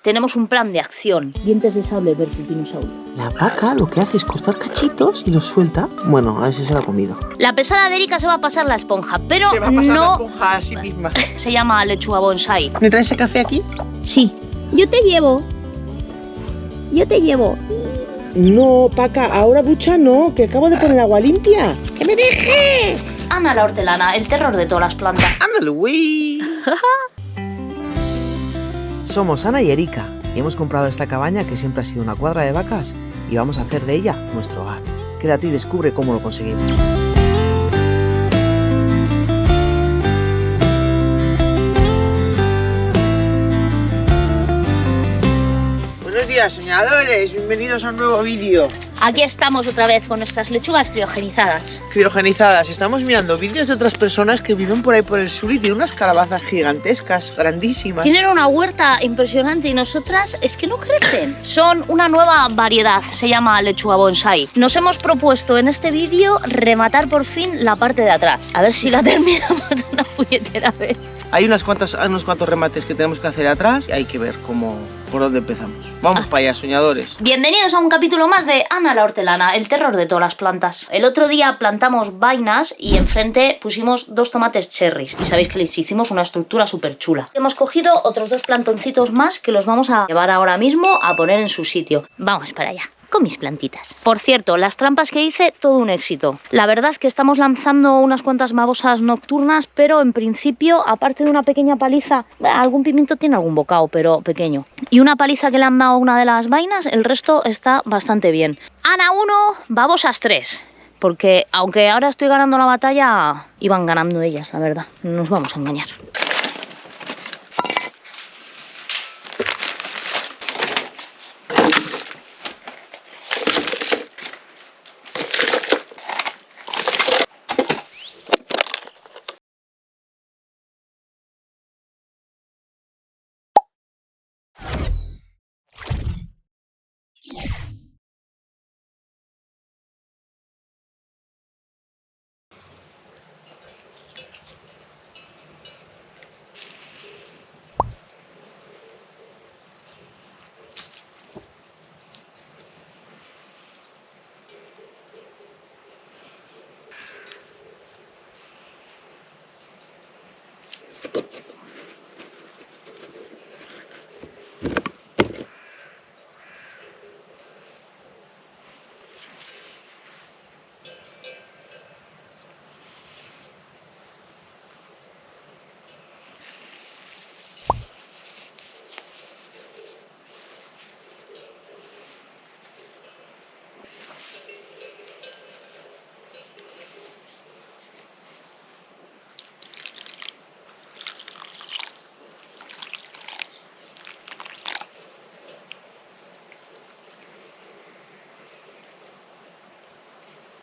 Tenemos un plan de acción. Dientes de sable versus dinosaurio. La Paca lo que hace es cortar cachitos y los suelta. Bueno, a ver si se lo ha comido. La pesada de Erika se va a pasar la esponja, pero Se va a pasar la no... esponja a sí misma. Se llama lechuga bonsai. ¿Me traes el café aquí? Sí. Yo te llevo. No, Paca, ahora ducha no, que acabo de poner agua limpia. ¡Que me dejes! Ana la hortelana, el terror de todas las plantas. ¡Ándale, güey! Somos Ana y Erika y hemos comprado esta cabaña que siempre ha sido una cuadra de vacas y vamos a hacer de ella nuestro hogar. Quédate y descubre cómo lo conseguimos. Buenos días, soñadores, bienvenidos a un nuevo vídeo. Aquí estamos otra vez con nuestras lechugas criogenizadas. Criogenizadas, estamos mirando vídeos de otras personas que viven por ahí por el sur y tienen unas calabazas gigantescas, grandísimas. Tienen una huerta impresionante y nosotras es que no crecen. Son una nueva variedad, se llama lechuga bonsai. Nos hemos propuesto en este vídeo rematar por fin la parte de atrás. A ver si la terminamos una puñetera vez. Hay unos cuantos remates que tenemos que hacer atrás y hay que ver por dónde empezamos. Vamos para allá, soñadores. Bienvenidos a un capítulo más de Ana la hortelana, el terror de todas las plantas. El otro día plantamos vainas y enfrente pusimos 2 tomates cherries. Y sabéis que les hicimos una estructura súper chula. Hemos cogido otros 2 plantoncitos más que los vamos a llevar ahora mismo a poner en su sitio. Vamos para allá con mis plantitas. Por cierto, las trampas que hice, todo un éxito. La verdad que estamos lanzando unas cuantas babosas nocturnas, pero en principio, aparte de una pequeña paliza, algún pimiento tiene algún bocado, pero pequeño. Y una paliza que le han dado a una de las vainas, el resto está bastante bien. Ana 1, babosas 3. Porque aunque ahora estoy ganando la batalla, iban ganando ellas, la verdad. No nos vamos a engañar.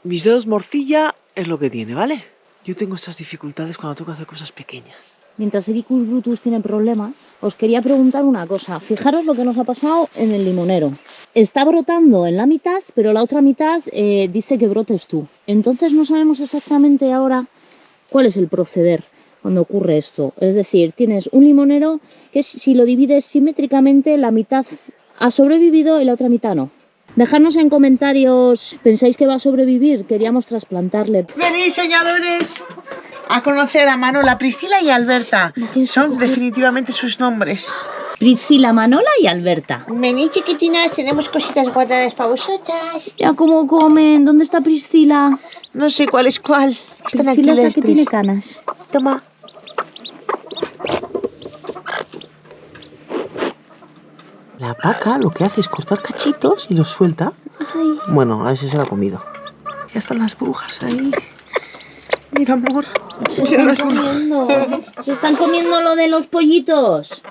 Mis dedos morcilla es lo que tiene, ¿vale? Yo tengo estas dificultades cuando tengo que hacer cosas pequeñas. Mientras Ericus Brutus tiene problemas, os quería preguntar una cosa. Fijaros lo que nos ha pasado en el limonero. Está brotando en la mitad, pero la otra mitad dice que brotes tú. Entonces no sabemos exactamente ahora cuál es el proceder cuando ocurre esto. Es decir, tienes un limonero que si lo divides simétricamente, la mitad ha sobrevivido y la otra mitad no. Dejadnos en comentarios, ¿pensáis que va a sobrevivir? Queríamos trasplantarle. Venid, soñadores, a conocer a Manola, Priscila y Alberta. Son definitivamente sus nombres. Priscila, Manola y Alberta. Venid, chiquitinas, tenemos cositas guardadas para vosotras. Ya cómo comen. ¿Dónde está Priscila? No sé cuál es cuál. Están aquí Priscila es la las que 3. tiene canas. Toma. La Paca lo que hace es cortar cachitos y los suelta. Ay. Bueno, a ver si se lo ha comido. Ya están las brujas ahí. Mira, amor. Se están comiendo. Se están comiendo lo de los pollitos.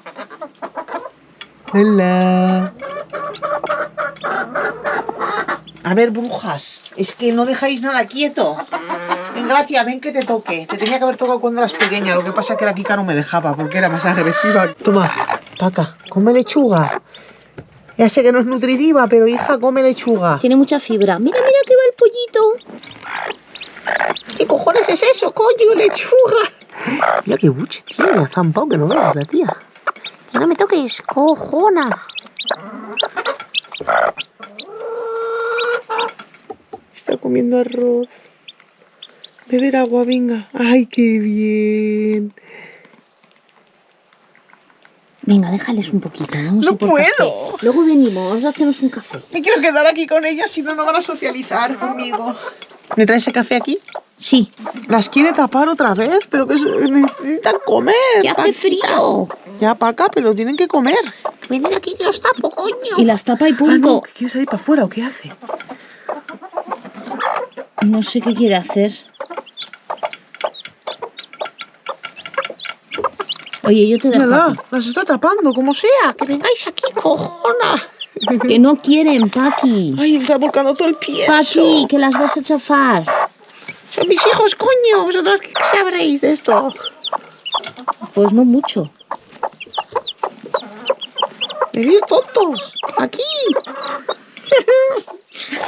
Hola. A ver, brujas, es que no dejáis nada quieto. En Gracia, ven que te toque. Te tenía que haber tocado cuando eras pequeña. Lo que pasa es que la Kika no me dejaba porque era más agresiva. Toma, Paca, come lechuga. Ya sé que no es nutritiva, pero hija, come lechuga. Tiene mucha fibra. Mira, mira que va el pollito. ¿Qué cojones es eso, coño? Lechuga. Mira qué buche tiene, la ha zampado que no veas la tía. No me toques, cojona. Está comiendo arroz. Beber agua, venga. ¡Ay, qué bien! Venga, déjales un poquito. Vamos ¡No a por puedo! café. Luego venimos, hacemos un café. Me quiero quedar aquí con ellas, si no, no van a socializar conmigo. ¿Me traes el café aquí? Sí. ¿Las quiere tapar otra vez? Pero que necesitan comer. ¡Que hace frío! Ya, Paca, pero tienen que comer. Venid aquí que os tapo, coño. Y las tapa y Ah, punto. no, ¿que quiere salir para afuera o qué hace? No sé qué quiere hacer. Oye, yo te dejo Nada, aquí. las está tapando, como sea. Que vengáis aquí, cojona. Que no quieren, Paqui. Ay, me está volcando todo el pienso. Paqui, que las vas a chafar. Son mis hijos, coño. ¿Vosotras qué sabréis de esto? Pues no mucho. Venid tontos. Aquí.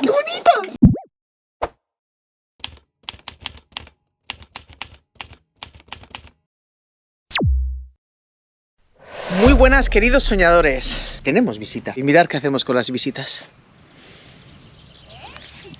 ¡Qué bonitas! Muy buenas, queridos soñadores. Tenemos visita. Y mirad qué hacemos con las visitas.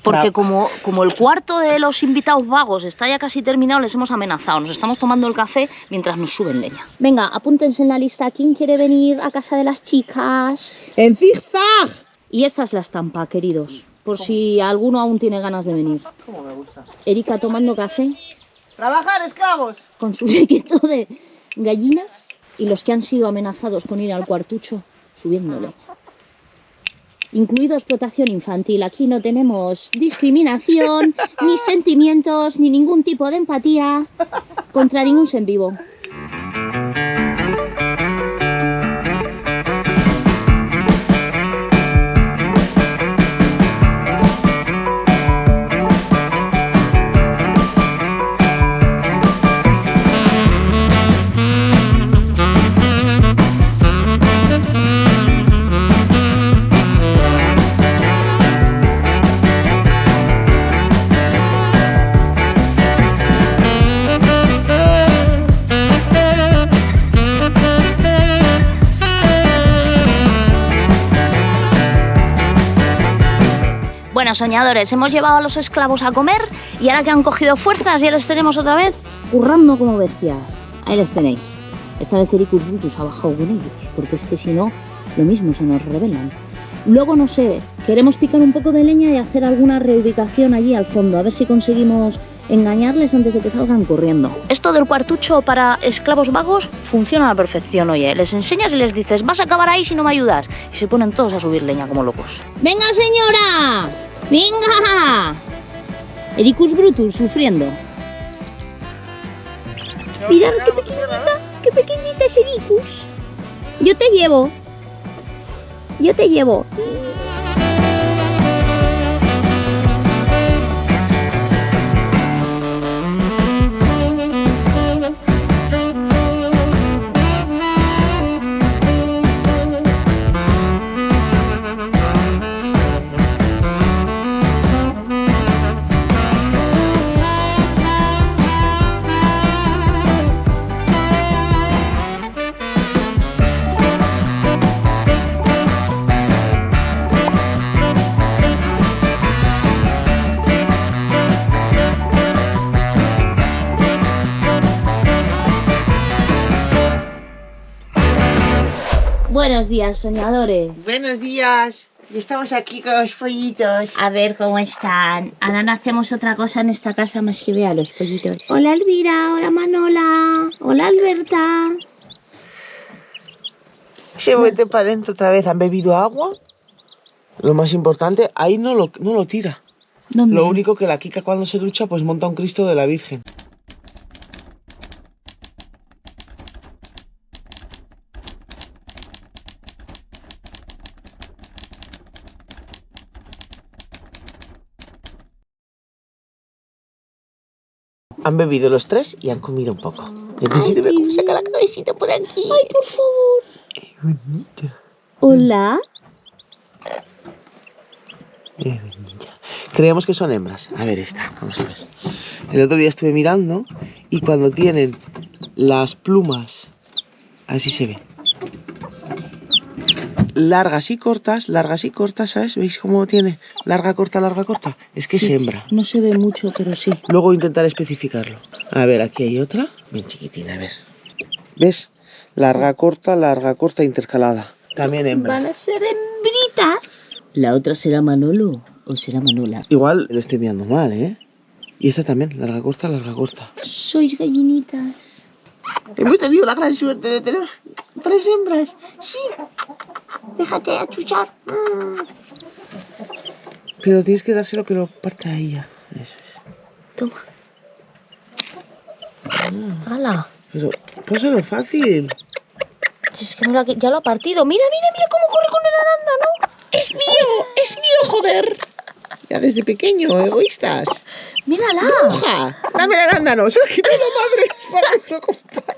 Porque como el cuarto de los invitados vagos está ya casi terminado, les hemos amenazado. Nos estamos tomando el café mientras nos suben leña. Venga, apúntense en la lista. ¿Quién quiere venir a casa de las chicas? ¡En zigzag! Y esta es la estampa, queridos. Por si alguno aún tiene ganas de venir. ¿Cómo me gusta? Erika tomando café ¡Trabajar, esclavos! con su séquito de gallinas. Y los que han sido amenazados con ir al cuartucho subiéndole. Incluido explotación infantil. Aquí no tenemos discriminación, ni sentimientos, ni ningún tipo de empatía contra ningún ser vivo. Bueno, soñadores, hemos llevado a los esclavos a comer y ahora que han cogido fuerzas ya les tenemos otra vez currando como bestias. Ahí les tenéis. Esta vez Ericus Brutus ha bajado con ellos, porque es que si no, lo mismo se nos rebelan. Luego, no sé, queremos picar un poco de leña y hacer alguna reubicación allí al fondo, a ver si conseguimos engañarles antes de que salgan corriendo. Esto del cuartucho para esclavos vagos funciona a la perfección, oye. Les enseñas y les dices, vas a acabar ahí si no me ayudas. Y se ponen todos a subir leña como locos. ¡Venga, señora! ¡Venga! Ericus Brutus sufriendo. Mirad qué pequeñita es Ericus. Yo te llevo. Yo te llevo. Buenos días, soñadores. Buenos días. Ya estamos aquí con los pollitos. A ver cómo están. Ahora no hacemos otra cosa en esta casa más que ver a los pollitos. Hola, Elvira. Hola, Manola. Hola, Alberta. Se mete para adentro otra vez. ¿Han bebido agua? Lo más importante, ahí no lo tira. ¿Dónde? Lo único que la Kika cuando se ducha pues monta un Cristo de la Virgen. Han bebido los tres y han comido un poco. Necesito ver cómo saca la cabecita por aquí. Ay, por favor. Qué bonito. Hola. Qué bonita. Creemos que son hembras. A ver esta, vamos a ver. El otro día estuve mirando y cuando tienen las plumas, así se ve. largas y cortas, ¿sabes? ¿Veis cómo tiene? Larga, corta, larga, corta. Es que Sí, es hembra. no se ve mucho, pero sí. Luego intentaré especificarlo. A ver, aquí hay otra. Bien chiquitina, a ver. ¿Ves? Larga, corta, intercalada. También hembra. Van a ser hembritas. ¿La otra será Manolo o será Manola? Igual lo estoy viendo mal, ¿eh? Y esta también, larga, corta, larga, corta. Sois gallinitas. Hemos tenido la gran suerte de tener 3 hembras. Sí. Déjate achuchar. Pero tienes que dárselo que lo parta a ella. Eso es. Toma. ¡Hala! Pero póselo fácil. Si es que no ya lo ha partido. Mira cómo corre con el arándano. Es mío, joder. Ya desde pequeño, egoístas. ¡Mírala! ¡Bruja! Dame el arándano, se lo quitó la madre para que lo comparta.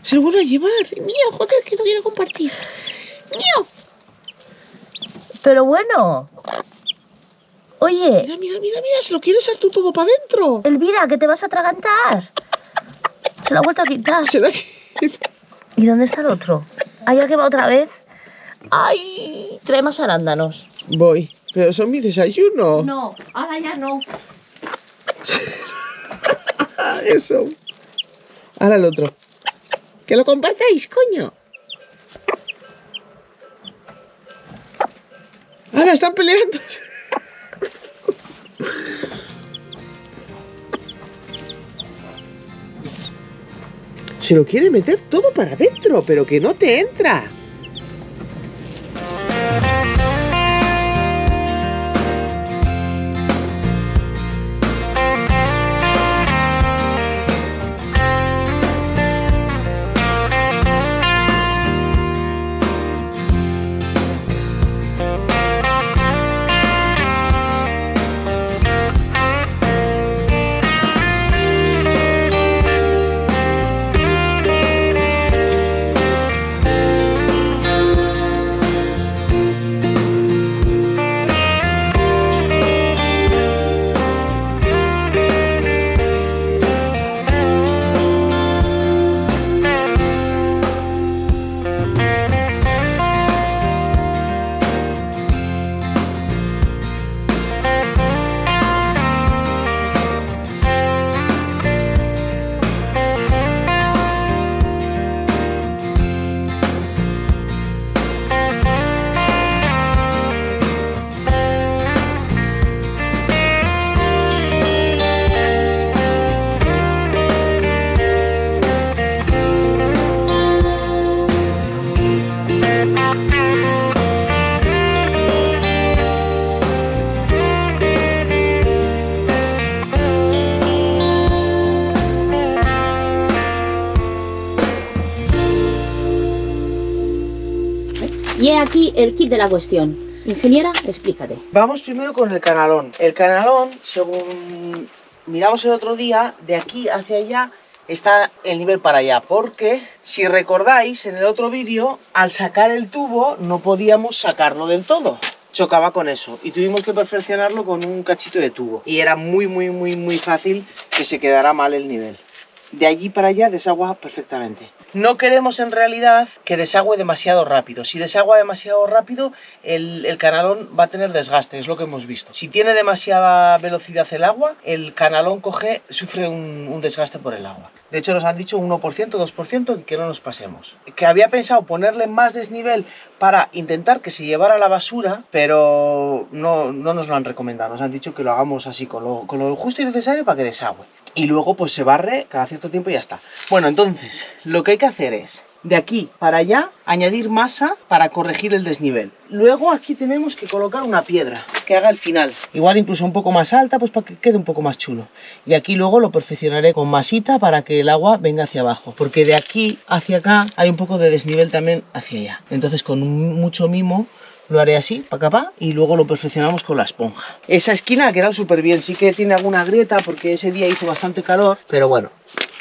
Se lo vuelvo a llevar. Mío, joder, que no quiero compartir. Mío. Pero bueno. Oye, Mira, se lo quieres echar tú todo para adentro. Elvira, que te vas a atragantar. Se lo ha vuelto a quitar. Se la quita. ¿Y dónde está el otro? ¿Hay el que va otra vez? ¡Ay! Trae más arándanos. Voy, pero son mi desayuno. No, ahora ya no. Eso. Ahora el otro. Que lo compartáis, coño. Ahora están peleando. Se lo quiere meter todo para adentro, pero que no te entra. Y he aquí el kit de la cuestión. Ingeniera, explícate. Vamos primero con el canalón. El canalón, según miramos el otro día, de aquí hacia allá está el nivel para allá. Porque, si recordáis, en el otro vídeo, al sacar el tubo no podíamos sacarlo del todo. Chocaba con eso y tuvimos que perfeccionarlo con un cachito de tubo. Y era muy fácil que se quedara mal el nivel. De allí para allá desagua perfectamente. No queremos en realidad que desagüe demasiado rápido. Si desagua demasiado rápido, el canalón va a tener desgaste, es lo que hemos visto. Si tiene demasiada velocidad el agua, el canalón sufre un desgaste por el agua. De hecho nos han dicho 1%, 2% y que no nos pasemos. Que había pensado ponerle más desnivel para intentar que se llevara la basura, pero no nos lo han recomendado. Nos han dicho que lo hagamos así, con lo justo y necesario para que desagüe. Y luego pues se barre cada cierto tiempo y ya está. Bueno, entonces, lo que hay que hacer es, de aquí para allá, añadir masa para corregir el desnivel. Luego aquí tenemos que colocar una piedra que haga el final. Igual incluso un poco más alta, pues para que quede un poco más chulo. Y aquí luego lo perfeccionaré con masita para que el agua venga hacia abajo. Porque de aquí hacia acá hay un poco de desnivel también hacia allá. Entonces con mucho mimo lo haré así, para acá, y luego lo perfeccionamos con la esponja. Esa esquina ha quedado súper bien, sí que tiene alguna grieta porque ese día hizo bastante calor, pero bueno,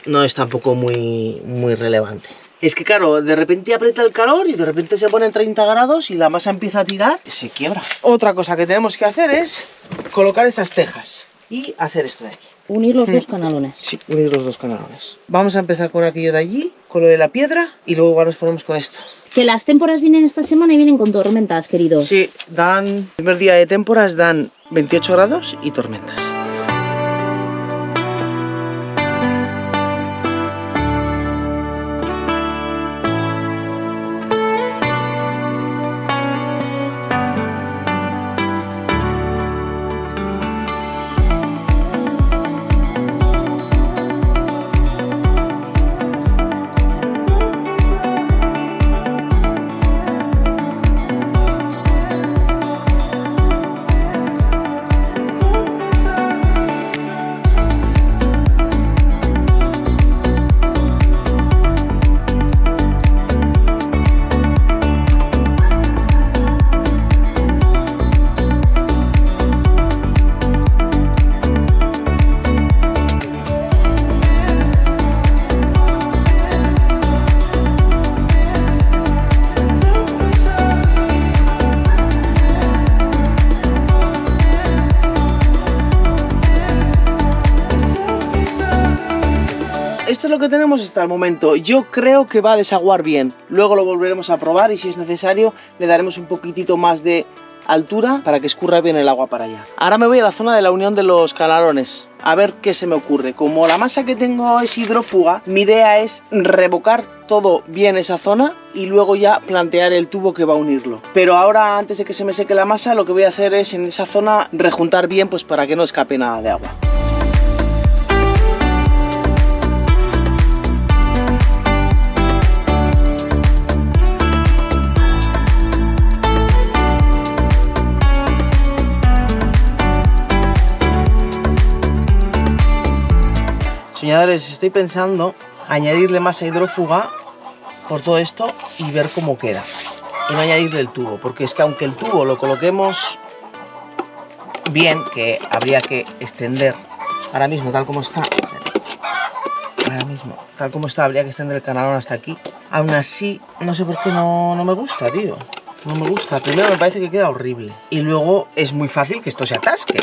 no es tampoco muy relevante. Es que claro, de repente aprieta el calor y de repente se pone en 30 grados y la masa empieza a tirar y se quiebra. Otra cosa que tenemos que hacer es colocar esas tejas y hacer esto de aquí. Unir los dos canalones. Sí, unir los dos canalones. Vamos a empezar con aquello de allí, con lo de la piedra, y luego nos ponemos con esto. Que las témporas vienen esta semana y vienen con tormentas, queridos. Sí, el primer día de témporas dan 28 grados y tormentas. Esto es lo que tenemos hasta el momento. Yo creo que va a desaguar bien. Luego lo volveremos a probar y si es necesario le daremos un poquitito más de altura para que escurra bien el agua para allá. Ahora me voy a la zona de la unión de los canalones a ver qué se me ocurre. Como la masa que tengo es hidrófuga, mi idea es revocar todo bien esa zona y luego ya plantear el tubo que va a unirlo. Pero ahora, antes de que se me seque la masa, lo que voy a hacer es en esa zona rejuntar bien, pues para que no escape nada de agua. Soñadores, estoy pensando añadirle masa hidrófuga por todo esto y ver cómo queda. Y no añadirle el tubo, porque es que aunque el tubo lo coloquemos bien, que habría que extender ahora mismo tal como está, habría que extender el canalón hasta aquí. Aún así, no sé por qué no me gusta, tío. No me gusta. Primero me parece que queda horrible. Y luego es muy fácil que esto se atasque.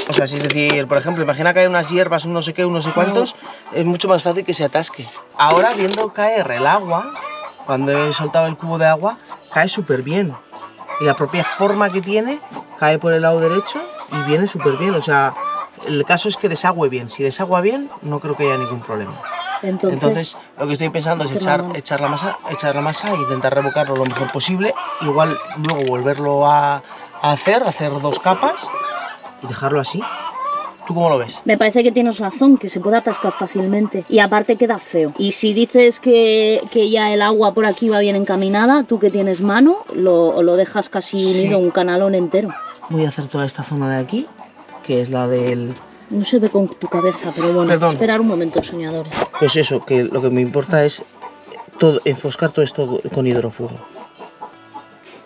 O sea, si es decir, por ejemplo, imagina que hay unas hierbas, un no sé qué, un no sé cuántos, es mucho más fácil que se atasque. Ahora, viendo caer el agua, cuando he soltado el cubo de agua, cae súper bien. Y la propia forma que tiene, cae por el lado derecho y viene súper bien. O sea, el caso es que desagüe bien. Si desagua bien, no creo que haya ningún problema. Entonces lo que estoy pensando es echar la masa e intentar revocarlo lo mejor posible. Igual luego volverlo a hacer 2 capas y dejarlo así. ¿Tú cómo lo ves? Me parece que tienes razón, que se puede atascar fácilmente y aparte queda feo. Y si dices que ya el agua por aquí va bien encaminada, tú que tienes mano, lo dejas casi unido un canalón entero. Voy a hacer toda esta zona de aquí, que es la del... No se ve con tu cabeza, pero bueno, Perdón. Esperar un momento, soñadores. Pues eso, que lo que me importa es enfoscar todo esto con hidrófugo.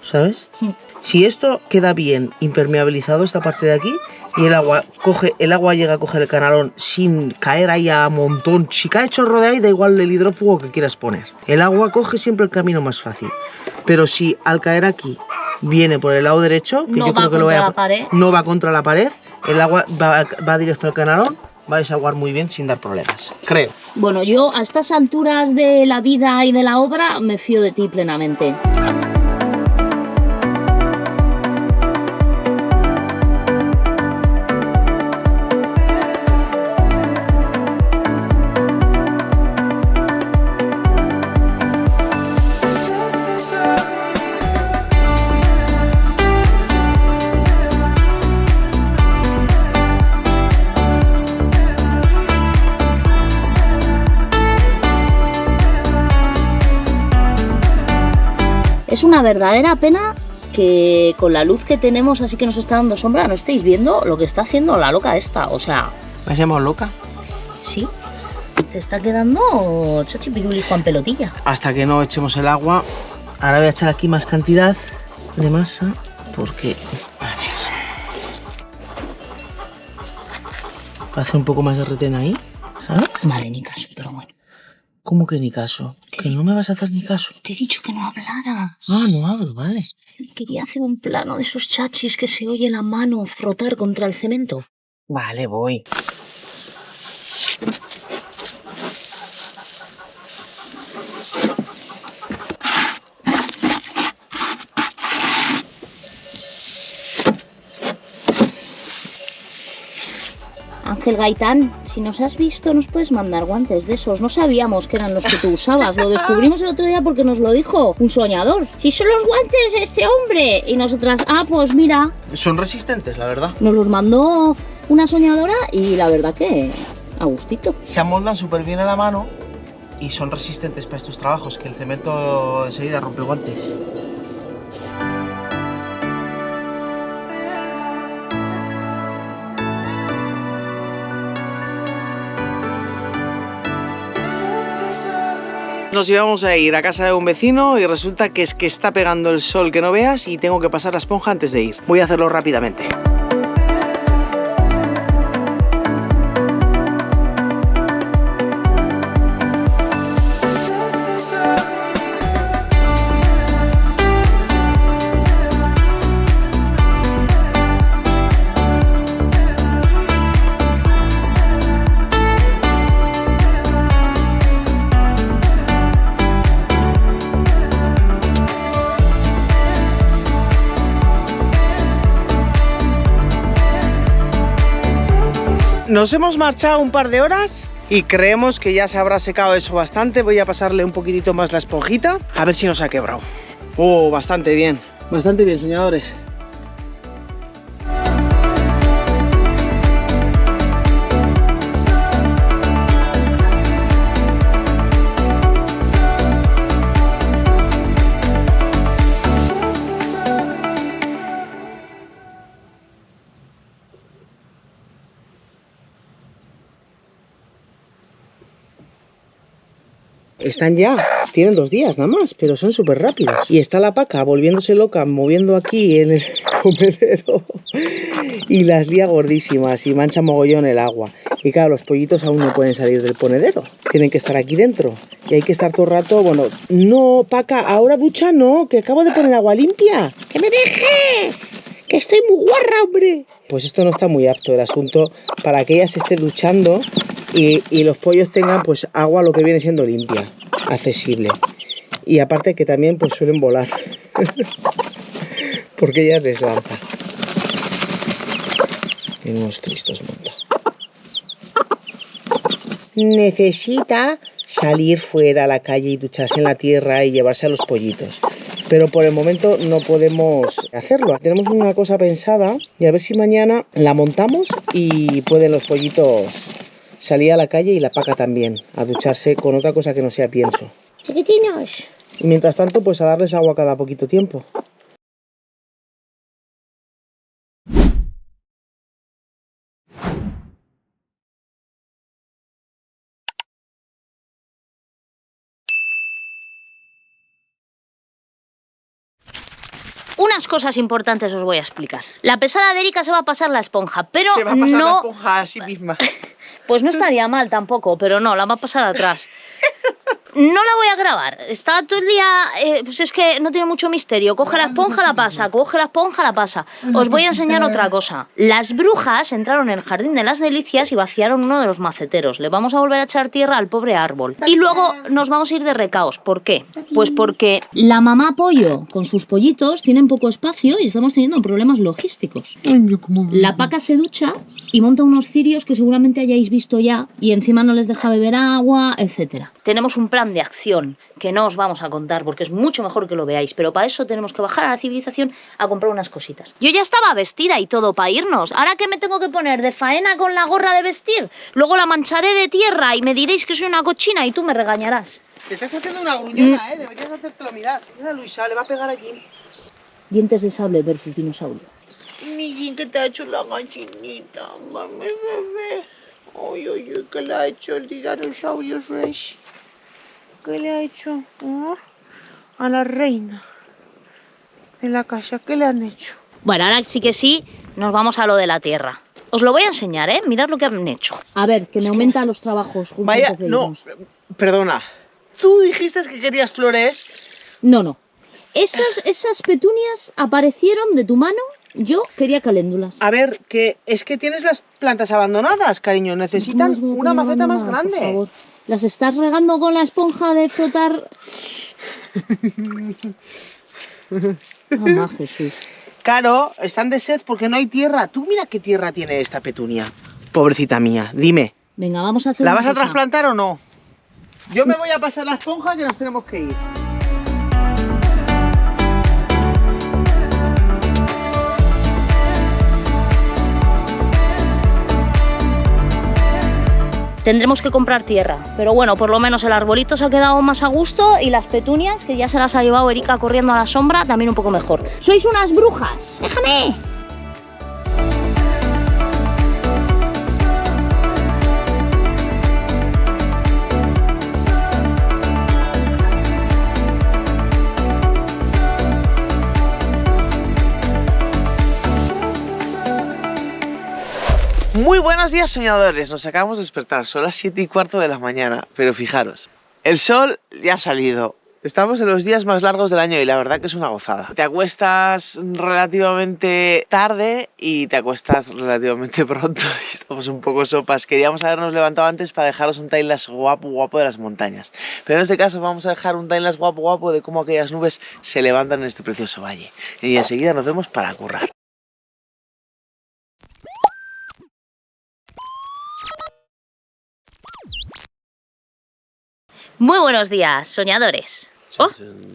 ¿Sabes? Si esto queda bien impermeabilizado, esta parte de aquí, y el agua llega a coger el canalón sin caer ahí a montón. Si cae chorro de ahí, da igual el hidrófugo que quieras poner. El agua coge siempre el camino más fácil. Pero si al caer aquí viene por el lado derecho, que no yo va creo que contra la pared. No va contra la pared, el agua va directo al canalón, va a desaguar muy bien sin dar problemas, creo. Bueno, yo a estas alturas de la vida y de la obra me fío de ti plenamente. Es una verdadera pena que con la luz que tenemos así que nos está dando sombra no estéis viendo lo que está haciendo la loca esta, o sea... ¿Me has llamado loca? Sí, te está quedando chachi piruli Juan Pelotilla. Hasta que no echemos el agua, ahora voy a echar aquí más cantidad de masa, porque... A ver... Para hacer un poco más de retén ahí, ¿sabes? Vale, ni caso, pero bueno. ¿Cómo que ni caso? ¿Que no me vas a hacer ni caso? Te he dicho que no hablaras. Ah, no hablo, vale. Quería hacer un plano de esos chachis que se oye la mano frotar contra el cemento. Vale, voy. Ángel Gaitán, si nos has visto, nos puedes mandar guantes de esos. No sabíamos que eran los que tú usabas. Lo descubrimos el otro día porque nos lo dijo un soñador. Si son los guantes de este hombre. Y nosotras, pues mira. Son resistentes, la verdad. Nos los mandó una soñadora y la verdad que a gustito. Se amoldan súper bien a la mano y son resistentes para estos trabajos, que el cemento enseguida rompe guantes. Nos íbamos a ir a casa de un vecino y resulta que es que está pegando el sol que no veas y tengo que pasar la esponja antes de ir. Voy a hacerlo rápidamente. Nos hemos marchado un par de horas y creemos que ya se habrá secado eso bastante. Voy a pasarle un poquitito más la esponjita, a ver si nos ha quebrado. Bastante bien, soñadores. Están ya, tienen 2 días nada más, pero son súper rápidos. Y está la paca volviéndose loca, moviendo aquí en el comedero. Y las lía gordísimas y mancha mogollón el agua. Y claro, los pollitos aún no pueden salir del ponedero. Tienen que estar aquí dentro. Y hay que estar todo el rato, no, paca, ahora ducha no, que acabo de poner agua limpia. ¡Que me dejes! ¡Que estoy muy guarra, hombre! Pues esto no está muy apto el asunto para que ella se esté duchando y los pollos tengan pues agua lo que viene siendo limpia, accesible. Y aparte que también pues suelen volar. Porque ella les lanza. En unos cristos monta. Necesita salir fuera a la calle y ducharse en la tierra y llevarse a los pollitos. Pero por el momento no podemos hacerlo. Tenemos una cosa pensada y a ver si mañana la montamos y pueden los pollitos salir a la calle y la paca también, a ducharse con otra cosa que no sea pienso. Chiquitinos. Y mientras tanto, pues a darles agua cada poquito tiempo. Unas cosas importantes os voy a explicar. La pesada de Erika se va a pasar la esponja, pero se va a pasar no... la esponja a sí misma. Pues no estaría mal tampoco, pero no, la va a pasar atrás. No la voy a grabar. Está todo el día... pues es que no tiene mucho misterio. Coge la esponja, la pasa. Coge la esponja, la pasa. Os voy a enseñar otra cosa. Las brujas entraron en el Jardín de las Delicias y vaciaron uno de los maceteros. Le vamos a volver a echar tierra al pobre árbol. Y luego nos vamos a ir de recaos. ¿Por qué? Pues porque la mamá pollo con sus pollitos tienen poco espacio y estamos teniendo problemas logísticos. La paca se ducha y monta unos cirios que seguramente hayáis visto ya y encima no les deja beber agua, etcétera. Tenemos un plan de acción que no os vamos a contar porque es mucho mejor que lo veáis, pero para eso tenemos que bajar a la civilización a comprar unas cositas. Yo ya estaba vestida y todo para irnos. ¿Ahora qué me tengo que poner de faena con la gorra de vestir? Luego la mancharé de tierra y me diréis que soy una cochina y tú me regañarás. Te estás haciendo una gruñona, deberías hacértelo mirar. Mira, Luisa, le va a pegar aquí. Dientes de sable versus dinosaurio. Mi que te ha hecho la gallinita, mami, bebé. Ay, ay, ay, ¿qué le ha hecho el dinosaurio Rex? ¿Qué le ha hecho a la reina de la casa? ¿Qué le han hecho? Bueno, ahora sí que sí, nos vamos a lo de la tierra. Os lo voy a enseñar, ¿eh? Mirad lo que han hecho. A ver, que me aumentan los trabajos. Vaya, no, perdona. ¿Tú dijiste que querías flores? No. Esas petunias aparecieron de tu mano. Yo quería caléndulas. A ver, que es que tienes las plantas abandonadas, cariño. Necesitan una maceta más grande. Por favor. ¿Las estás regando con la esponja de frotar? Mamá Jesús. Claro, están de sed porque no hay tierra. Tú mira qué tierra tiene esta petunia. Pobrecita mía, dime, Venga, vamos a hacer ¿la una vas a cosa. trasplantar o no? Yo me voy a pasar la esponja que nos tenemos que ir. Tendremos que comprar tierra, pero bueno, por lo menos el arbolito se ha quedado más a gusto y las petunias, que ya se las ha llevado Erika corriendo a la sombra, también un poco mejor. ¡Sois unas brujas! ¡Déjame! Muy buenos días, soñadores. Nos acabamos de despertar, son las 7:15 de la mañana, pero fijaros, el sol ya ha salido. Estamos en los días más largos del año y la verdad que es una gozada. Te acuestas relativamente tarde y te acuestas relativamente pronto y estamos un poco sopas. Queríamos habernos levantado antes para dejaros un timelapse guapo de las montañas. Pero en este caso vamos a dejar un timelapse guapo de cómo aquellas nubes se levantan en este precioso valle. Y enseguida nos vemos para currar. Muy buenos días, soñadores. ¡Oh!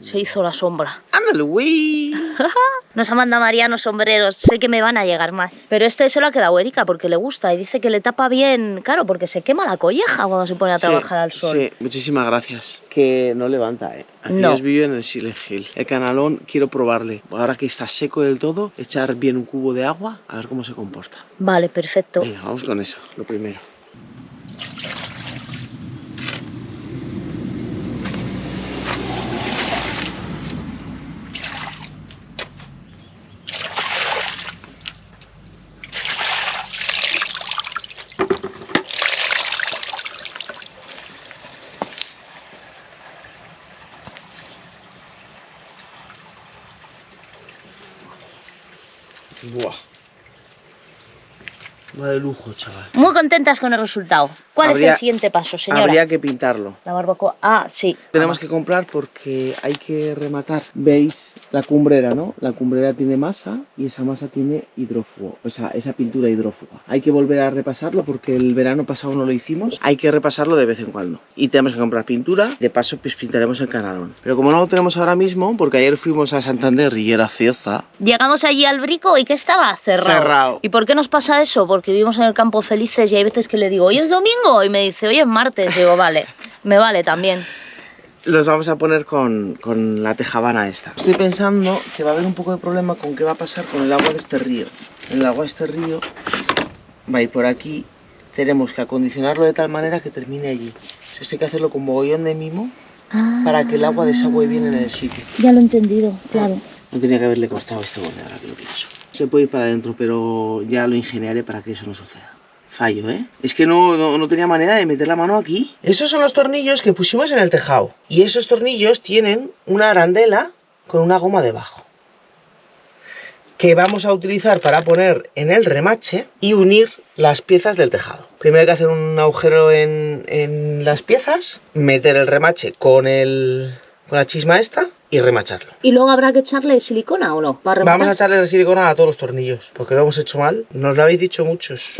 Se hizo la sombra. ¡Ándale, güey! Nos ha mandado Mariano sombreros, sé que me van a llegar más. Pero este se lo ha quedado Erika porque le gusta y dice que le tapa bien, claro, porque se quema la colleja cuando se pone a trabajar al sol. Sí, muchísimas gracias. Que no levanta, ¿eh? Aquí No. os vivo en el Silent Hill. El canalón quiero probarle. Ahora que está seco del todo, echar bien un cubo de agua, a ver cómo se comporta. Vale, perfecto. Venga, vamos con eso, lo primero. Buah. Va de lujo, chaval. Muy contentas con el resultado. ¿Cuál es Habría- el siguiente paso, señora? Habría que pintarlo. La barbacoa. Ah, sí. Tenemos que comprar porque hay que rematar. ¿Veis la cumbrera, no? La cumbrera tiene masa y esa masa tiene hidrófugo. O sea, esa pintura hidrófuga. Hay que volver a repasarlo porque el verano pasado no lo hicimos. Hay que repasarlo de vez en cuando. Y tenemos que comprar pintura. De paso, pues pintaremos el canalón. Pero como no lo tenemos ahora mismo, porque ayer fuimos a Santander y era fiesta. Llegamos allí al Brico y que estaba cerrado. Cerrado. ¿Y por qué nos pasa eso? Porque vivimos en el campo felices y hay veces que le digo, hoy es domingo, y me dice, hoy es martes. Digo, vale, me vale también. Los vamos a poner con la tejabana esta. Estoy pensando que va a haber un poco de problema con qué va a pasar con el agua de este río. El agua de este río va a ir por aquí. Tenemos que acondicionarlo de tal manera que termine allí. Esto hay que hacerlo con mogollón de mimo para que el agua desagüe bien en el sitio. Ya lo he entendido, claro. No tenía que haberle cortado este borde, ahora que lo pienso. Se puede ir para adentro, pero ya lo ingeniaré para que eso no suceda. Fallo, ¿eh? Es que no tenía manera de meter la mano aquí. Esos son los tornillos que pusimos en el tejado. Y esos tornillos tienen una arandela con una goma debajo, que vamos a utilizar para poner en el remache y unir las piezas del tejado. Primero hay que hacer un agujero en las piezas, meter el remache con la chisma esta y remacharlo. ¿Y luego habrá que echarle silicona o no? Para rematar. Vamos a echarle la silicona a todos los tornillos, porque lo hemos hecho mal. Nos lo habéis dicho muchos.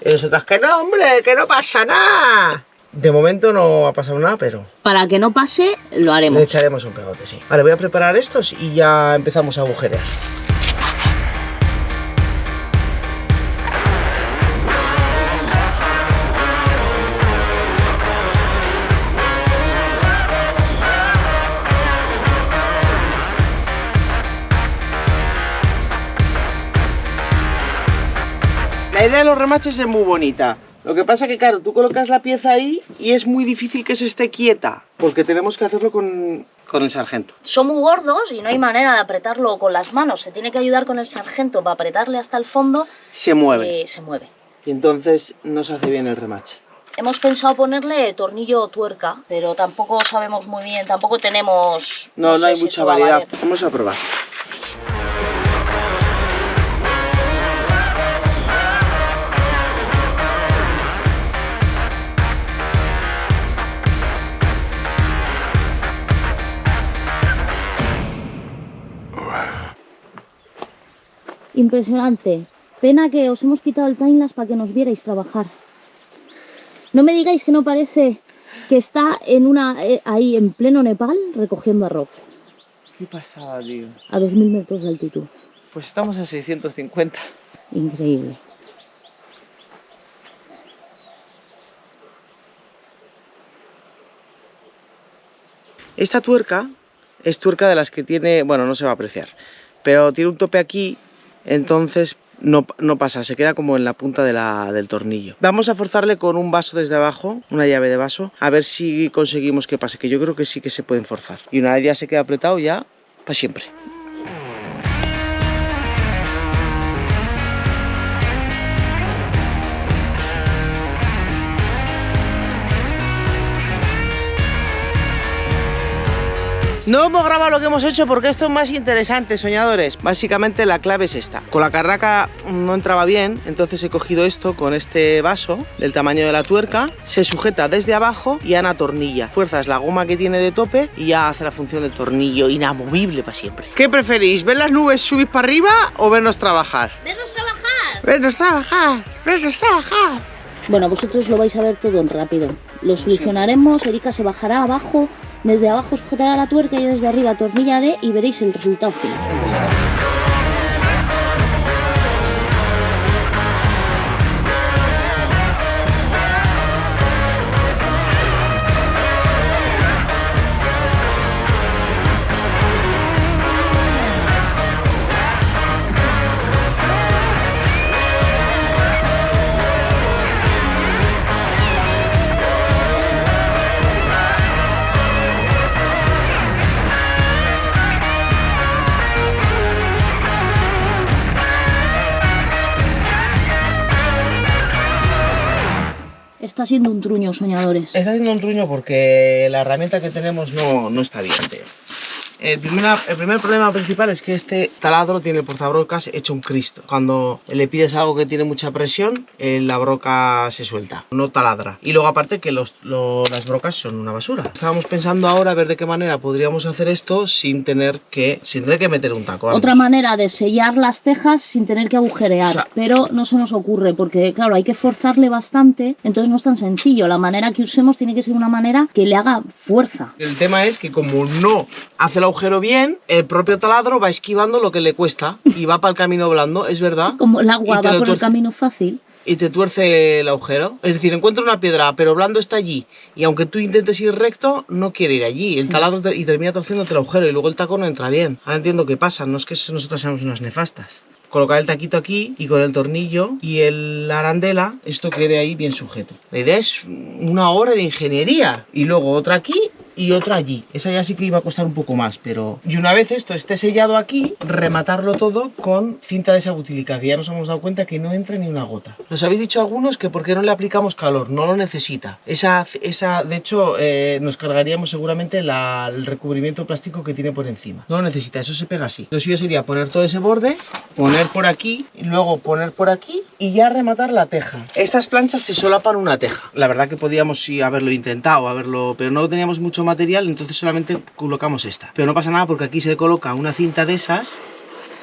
Y nosotras, que no, hombre, que no pasa nada. De momento no ha pasado nada, pero Para que no pase, lo le haremos. echaremos un pegote, sí. Vale, voy a preparar estos y ya empezamos a agujerear. La idea de los remaches es muy bonita. Lo que pasa que, claro, tú colocas la pieza ahí y es muy difícil que se esté quieta, porque tenemos que hacerlo con el sargento. Son muy gordos y no hay manera de apretarlo con las manos. Se tiene que ayudar con el sargento para apretarle hasta el fondo. Se mueve. Se mueve. Y entonces no se hace bien el remache. Hemos pensado ponerle tornillo o tuerca, pero tampoco sabemos muy bien, tampoco tenemos... No sé hay si mucha eso va a variedad. valer. Vamos a probar. Impresionante. Pena que os hemos quitado el timelapse para que nos vierais trabajar. No me digáis que no parece que está ahí en pleno Nepal recogiendo arroz. ¿Qué pasaba, tío? A 2000 metros de altitud. Pues estamos a 650. Increíble. Esta tuerca es tuerca de las que tiene, bueno, no se va a apreciar, pero tiene un tope aquí, entonces no pasa, se queda como en la punta del tornillo. Vamos a forzarle con un vaso desde abajo, una llave de vaso, a ver si conseguimos que pase, que yo creo que sí que se pueden forzar. Y una vez ya se queda apretado, ya para siempre. No hemos grabado lo que hemos hecho porque esto es más interesante, soñadores. Básicamente la clave es esta. Con la carraca no entraba bien, entonces he cogido esto con este vaso del tamaño de la tuerca. Se sujeta desde abajo y ya atornilla. Fuerzas la goma que tiene de tope y ya hace la función del tornillo inamovible para siempre. ¿Qué preferís? ¿Ver las nubes subir para arriba o vernos trabajar? ¡Vernos trabajar! ¡Vernos trabajar! ¡Vernos trabajar! Bueno, vosotros lo vais a ver todo en rápido. Lo solucionaremos, Erika se bajará abajo, desde abajo sujetará la tuerca y yo desde arriba atornillaré y veréis el resultado final. Está siendo un truño, soñadores. Está haciendo un truño porque la herramienta que tenemos no está bien, tío. El primer problema principal es que este taladro tiene el portabrocas hecho un Cristo. Cuando le pides algo que tiene mucha presión, la broca se suelta, no taladra. Y luego aparte que las brocas son una basura. Estábamos pensando ahora a ver de qué manera podríamos hacer esto sin tener que meter un taco. Vamos. Otra manera de sellar las tejas sin tener que agujerear, o sea, pero no se nos ocurre porque claro, hay que forzarle bastante, entonces no es tan sencillo. La manera que usemos tiene que ser una manera que le haga fuerza. El tema es que como no hace el agujero bien, el propio taladro va esquivando lo que le cuesta y va para el camino blando, es verdad. Como el agua va por el camino fácil. Y te tuerce el agujero. Es decir, encuentra una piedra, pero blando está allí. Y aunque tú intentes ir recto, no quiere ir allí. Sí. El taladro y termina torciéndote el agujero y luego el taco no entra bien. Ahora entiendo qué pasa, no es que nosotros seamos unas nefastas. Colocar el taquito aquí y con el tornillo y la arandela, esto quede ahí bien sujeto. La idea es una obra de ingeniería. Y luego otra aquí y otra allí. Esa ya sí que iba a costar un poco más, pero... Y una vez esto esté sellado aquí, rematarlo todo con cinta de esa butílica, que ya nos hemos dado cuenta que no entra ni una gota. Nos habéis dicho algunos que por qué no le aplicamos calor, no lo necesita. De hecho, nos cargaríamos seguramente el recubrimiento plástico que tiene por encima. No lo necesita, eso se pega así. Lo suyo sería poner todo ese borde, poner por aquí, y luego poner por aquí y ya rematar la teja. Estas planchas se solapan una teja. La verdad que podíamos sí haberlo intentado, pero no teníamos mucho material, entonces solamente colocamos esta. Pero no pasa nada porque aquí se coloca una cinta de esas,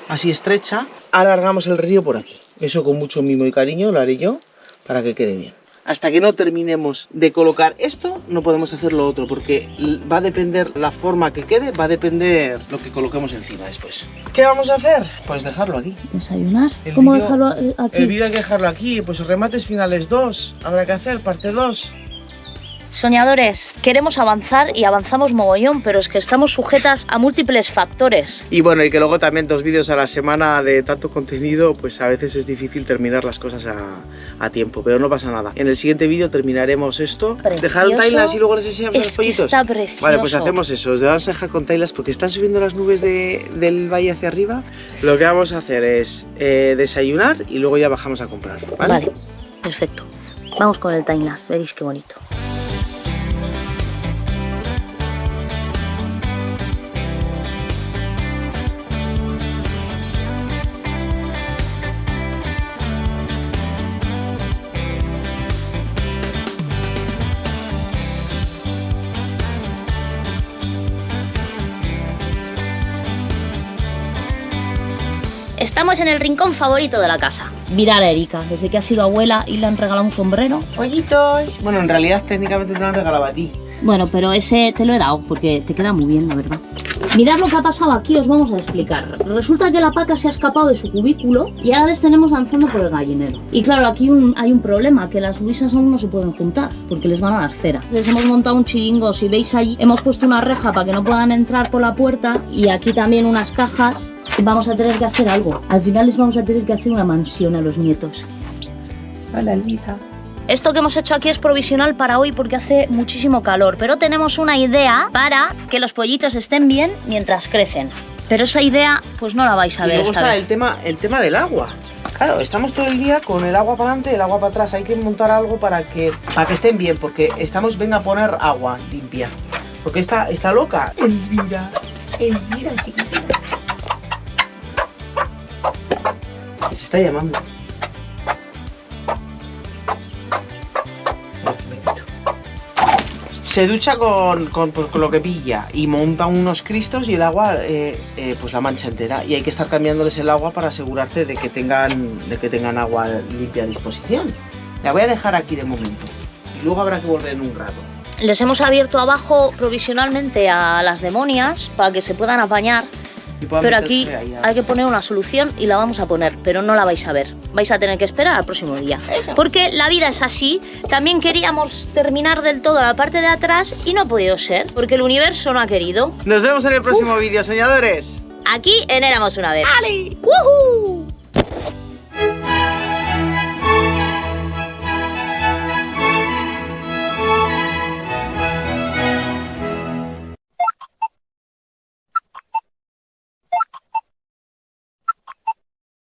así estrecha, alargamos el río por aquí. Eso con mucho mimo y cariño lo haré yo para que quede bien. Hasta que no terminemos de colocar esto, no podemos hacer lo otro, porque va a depender la forma que quede, va a depender lo que coloquemos encima después. ¿Qué vamos a hacer? Pues dejarlo aquí. ¿Desayunar? ¿Cómo dejarlo aquí? El vídeo hay que dejarlo aquí, pues remates finales 2, habrá que hacer parte 2. Soñadores, queremos avanzar y avanzamos mogollón, pero es que estamos sujetas a múltiples factores. Y bueno, y que luego también 2 vídeos a la semana de tanto contenido, pues a veces es difícil terminar las cosas a tiempo, pero no pasa nada. En el siguiente vídeo terminaremos esto, precioso. Dejar un timelapse y luego les enseñamos los pollitos. Está precioso. Vale, pues hacemos eso, os vamos a dejar con timelapse porque están subiendo las nubes del valle hacia arriba. Lo que vamos a hacer es desayunar y luego ya bajamos a comprar, ¿vale? Vale, perfecto. Vamos con el timelapse, veréis qué bonito. Estamos en el rincón favorito de la casa. Mirar a Erika, desde que ha sido abuela y le han regalado un sombrero. Pollitos. Bueno, en realidad técnicamente te lo han regalado a ti. Bueno, pero ese te lo he dado porque te queda muy bien, la verdad. Mirad lo que ha pasado aquí, os vamos a explicar. Resulta que la Paca se ha escapado de su cubículo y ahora les tenemos danzando por el gallinero. Y claro, aquí hay un problema, que las luisas aún no se pueden juntar porque les van a dar cera. Les hemos montado un chiringo, si veis allí, hemos puesto una reja para que no puedan entrar por la puerta y aquí también unas cajas. Vamos a tener que hacer algo. Al final les vamos a tener que hacer una mansión a los nietos. Hola, Elvita. Esto que hemos hecho aquí es provisional para hoy porque hace muchísimo calor, pero tenemos una idea para que los pollitos estén bien mientras crecen. Pero esa idea, pues no la vais a ver. Y luego esta está vez. el tema del agua. Claro, estamos todo el día con el agua para adelante y el agua para atrás. Hay que montar algo para que estén bien, porque estamos, venga a poner agua limpia. Porque está loca. Elvira, chiquitita. Se está llamando. Se ducha con lo que pilla y monta unos cristos y el agua pues la mancha entera, y hay que estar cambiándoles el agua para asegurarse de que tengan agua limpia a disposición. La voy a dejar aquí de momento y luego habrá que volver en un rato. Les hemos abierto abajo provisionalmente a las demonias para que se puedan apañar. Pero aquí hay que poner una solución y la vamos a poner, pero no la vais a ver. Vais a tener que esperar al próximo día. Eso. Porque la vida es así. También queríamos terminar del todo la parte de atrás y no ha podido ser, porque el universo no ha querido. Nos vemos en el próximo vídeo, soñadores. Aquí en Éramos una vez. ¡Ale! ¡Woohoo!